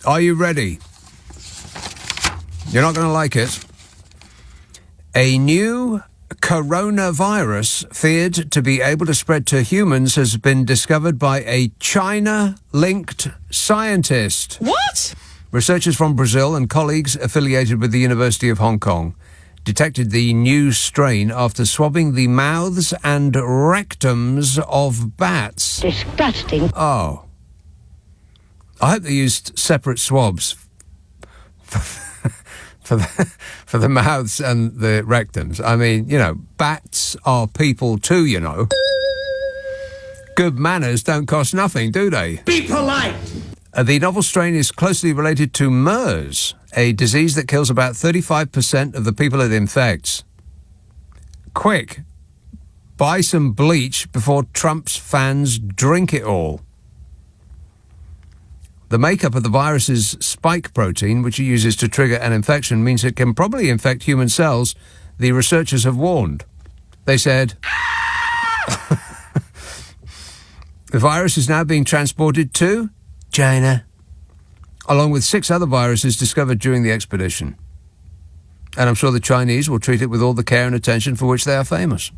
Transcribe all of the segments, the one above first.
Are you ready? You're not going to like it. A new coronavirus feared to be able to spread to humans has been discovered by a China-linked scientist. What? Researchers from Brazil and colleagues affiliated with the University of Hong Kong detected the new strain after swabbing the mouths and rectums of bats. Disgusting. Oh. I hope they used separate swabs for the mouths and the rectums. I mean, you know, bats are people too, you know. Good manners don't cost nothing, do they? Be polite! The novel strain is closely related to MERS, a disease that kills about 35% of the people it infects. Quick, buy some bleach before Trump's fans drink it all. The makeup of the virus's spike protein, which it uses to trigger an infection, means it can probably infect human cells, the researchers have warned. They said, the virus is now being transported to China, along with 6 other viruses discovered during the expedition. And I'm sure the Chinese will treat it with all the care and attention for which they are famous.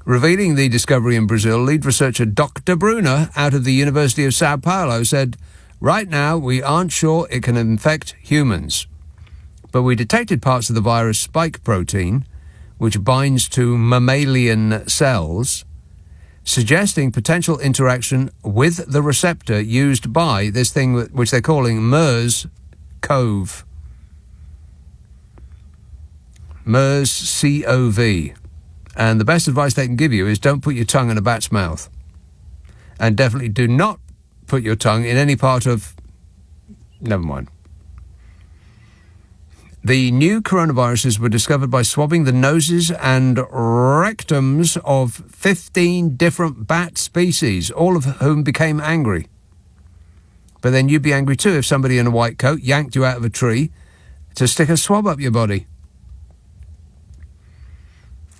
Revealing the discovery in Brazil, lead researcher Dr. Brunner out of the University of Sao Paulo said, right now we aren't sure it can infect humans, but we detected parts of the virus spike protein, which binds to mammalian cells, suggesting potential interaction with the receptor used by this thing which they're calling MERS CoV. MERS CoV. And the best advice they can give you is don't put your tongue in a bat's mouth. And definitely do not put your tongue in any part of... Never mind. The new coronaviruses were discovered by swabbing the noses and rectums of 15 different bat species, all of whom became angry. But then you'd be angry too if somebody in a white coat yanked you out of a tree to stick a swab up your body.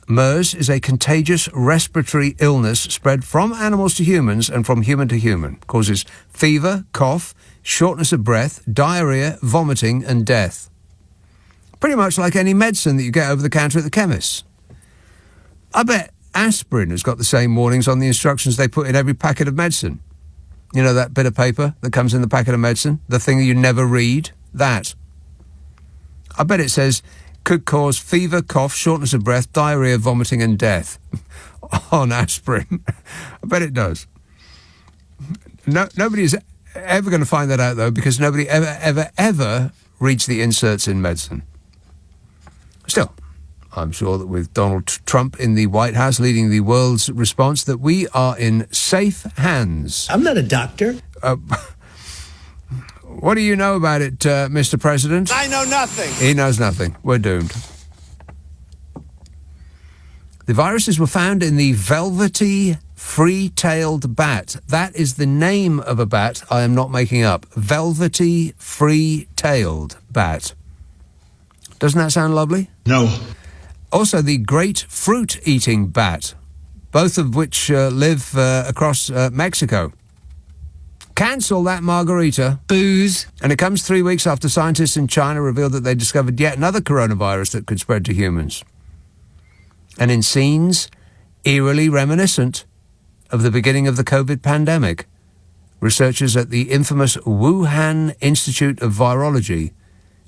MERS is a contagious respiratory illness spread from animals to humans and from human to human. Causes fever, cough, shortness of breath, diarrhea, vomiting and death. Pretty much like any medicine that you get over the counter at the chemist's. I bet aspirin has got the same warnings on the instructions they put in every packet of medicine. You know that bit of paper that comes in the packet of medicine? The thing you never read? That. I bet it says, could cause fever, cough, shortness of breath, diarrhea, vomiting and death on aspirin. I bet it does. Nobody's ever going to find that out, though, because nobody ever reads the inserts in medicine. Still, I'm sure that with Donald Trump in the White House leading the world's response, that we are in safe hands. I'm not a doctor. What do you know about it, Mr. President? I know nothing. He knows nothing. We're doomed. The viruses were found in the velvety, free-tailed bat. That is the name of a bat I am not making up. Velvety, free-tailed bat. Doesn't that sound lovely? No. Also, the great fruit-eating bat, both of which live across Mexico. Cancel that margarita. Booze. And it comes 3 weeks after scientists in China revealed that they discovered yet another coronavirus that could spread to humans. And in scenes eerily reminiscent of the beginning of the COVID pandemic, researchers at the infamous Wuhan Institute of Virology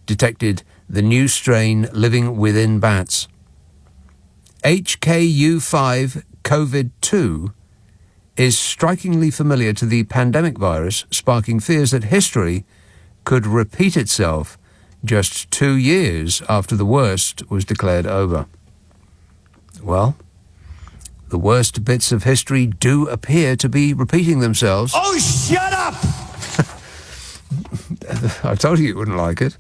detected the new strain living within bats. HKU5 COVID-2 is strikingly familiar to the pandemic virus, sparking fears that history could repeat itself just 2 years after the worst was declared over. Well, the worst bits of history do appear to be repeating themselves. Oh, shut up! I told you wouldn't like it.